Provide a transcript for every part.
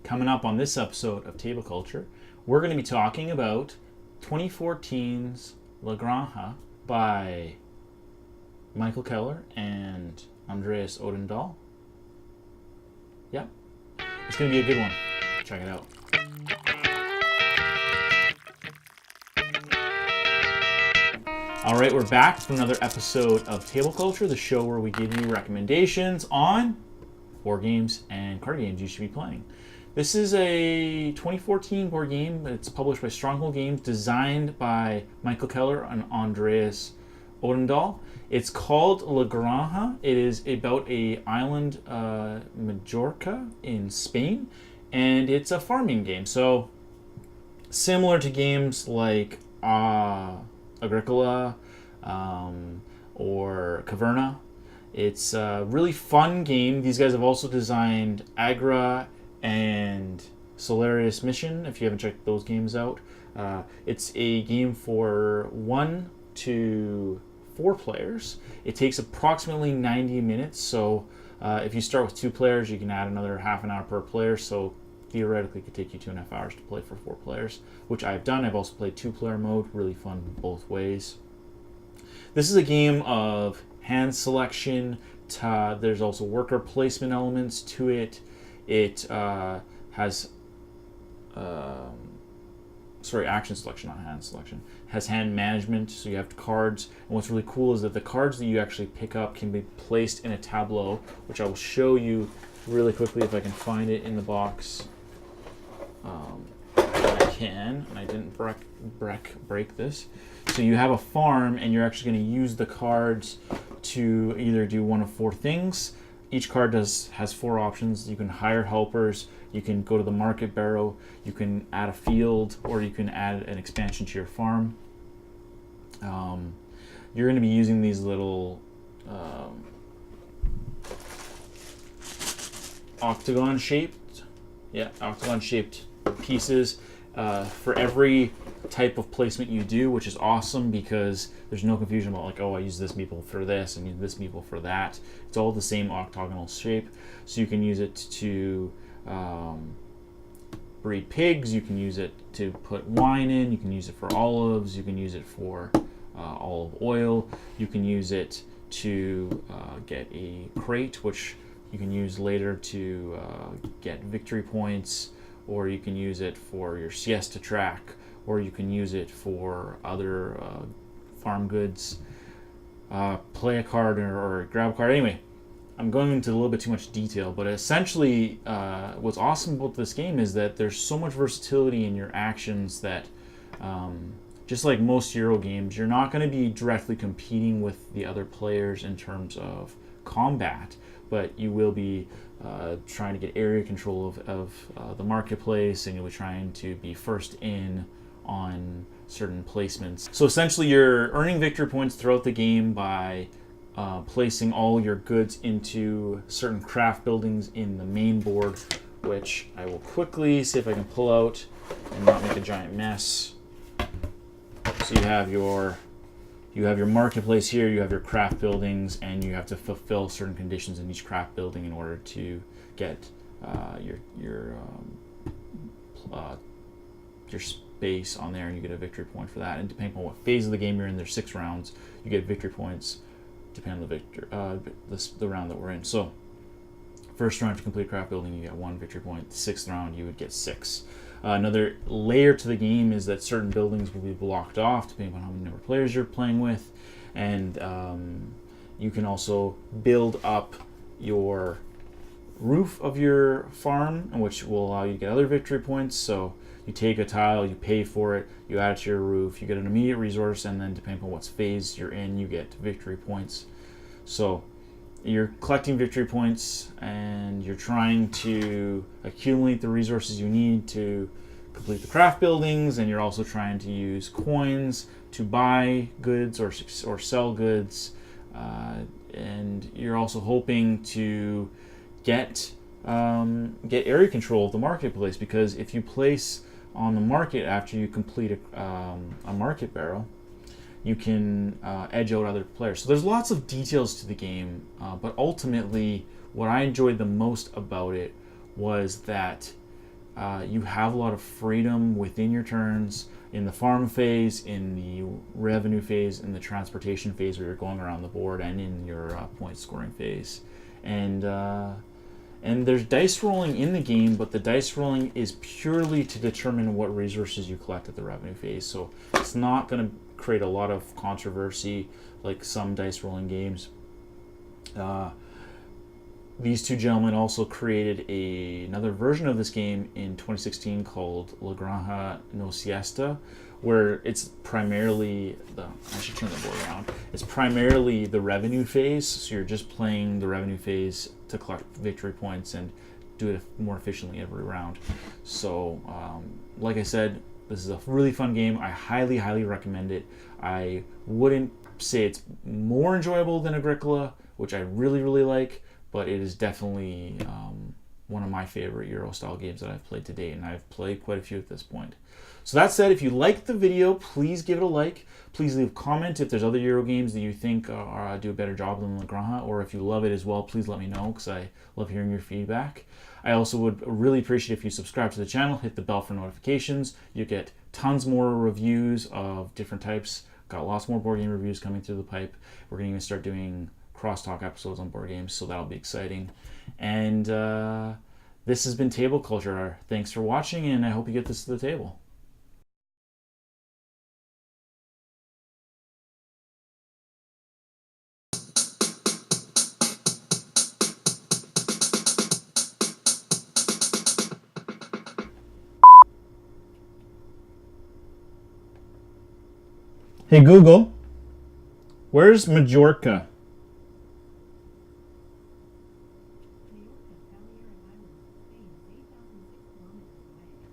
Coming up on this episode of Table Culture, we're going to be talking about 2014's Granja by Michael Keller and Andreas Odendahl. Yeah, it's going to be a good one. Check it out. All right, we're back for another episode of Table Culture, the show where we give you recommendations on board games and card games you should be playing. This is a 2014 board game. It's published by Stronghold Games, designed by Michael Keller and Andreas Odendahl. It's called La Granja. It is about a island, Mallorca in Spain, and it's a farming game. So similar to games like Agricola or Caverna. It's a really fun game. These guys have also designed Agra and Solaris Mission, if you haven't checked those games out. It's a game for 1 to 4 players. It takes approximately 90 minutes, so if you start with 2 players, you can add another half an hour per player, so theoretically it could take you 2.5 hours to play for 4 players, which I've done. I've also played 2-player mode, really fun both ways. This is a game of hand selection. There's also worker placement elements to it. It has action selection, not hand selection. It has hand management, so you have cards. And what's really cool is that the cards that you actually pick up can be placed in a tableau, which I will show you really quickly if I can find it in the box. I can, and I didn't break this. So you have a farm, and you're actually going to use the cards to either do one of 4 things. Each card has 4 options. You can hire helpers, you can go to the market barrow, you can add a field, or you can add an expansion to your farm. You're going to be using these little octagon-shaped pieces for every type of placement you do, which is awesome because there's no confusion about like, oh, I use this meeple for this and use this meeple for that. It's all the same octagonal shape, so you can use it to breed pigs, you can use it to put wine in, you can use it for olives, you can use it for olive oil, you can use it to get a crate, which you can use later to get victory points, or you can use it for your siesta track, or you can use it for other farm goods. Play a card or grab a card. Anyway, I'm going into a little bit too much detail, but essentially what's awesome about this game is that there's so much versatility in your actions that just like most Euro games, you're not going to be directly competing with the other players in terms of combat, but you will be trying to get area control of the marketplace, and you'll be trying to be first in on certain placements. So essentially you're earning victory points throughout the game by placing all your goods into certain craft buildings in the main board, which I will quickly see if I can pull out and not make a giant mess. So you have your marketplace here, you have your craft buildings, and you have to fulfill certain conditions in each craft building in order to get your space on there, and you get a victory point for that. And depending on what phase of the game you're in, there's 6 rounds. You get victory points depending on the round that we're in. So first round to complete craft building, you get 1 victory point. The 6th round, you would get 6. Another layer to the game is that certain buildings will be blocked off depending on how many number of players you're playing with, and you can also build up your roof of your farm, which will allow you to get other victory points. So you take a tile, you pay for it, you add it to your roof, you get an immediate resource, and then depending on what phase you're in, you get victory points. So you're collecting victory points, and you're trying to accumulate the resources you need to complete the craft buildings, and you're also trying to use coins to buy goods or sell goods, and you're also hoping to get area control of the marketplace, because if you place on the market after you complete a market barrel, you can edge out other players. So there's lots of details to the game, but ultimately what I enjoyed the most about it was that you have a lot of freedom within your turns in the farm phase, in the revenue phase, in the transportation phase where you're going around the board, and in your point scoring phase. And there's dice rolling in the game, but the dice rolling is purely to determine what resources you collect at the revenue phase. So it's not going to create a lot of controversy like some dice rolling games. These two gentlemen also created another version of this game in 2016 called La Granja No Siesta, where it's primarily I should turn the board around. It's primarily the revenue phase, so you're just playing the revenue phase to collect victory points and do it more efficiently every round. So, like I said, this is a really fun game. I highly, highly recommend it. I wouldn't say it's more enjoyable than Agricola, which I really, really like, but it is definitely one of my favorite Euro-style games that I've played to date, and I've played quite a few at this point. So that said, if you liked the video, please give it a like. Please leave a comment if there's other Euro games that you think do a better job than La Granja, or if you love it as well, please let me know, because I love hearing your feedback. I also would really appreciate if you subscribe to the channel, hit the bell for notifications. You get tons more reviews of different types. Got lots more board game reviews coming through the pipe. We're going to even start doing crosstalk episodes on board games, so that'll be exciting. And this has been Table Culture. Thanks for watching, and I hope you get this to the table. Hey Google, where's Mallorca?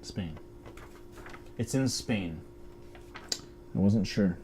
Spain. It's in Spain. I wasn't sure.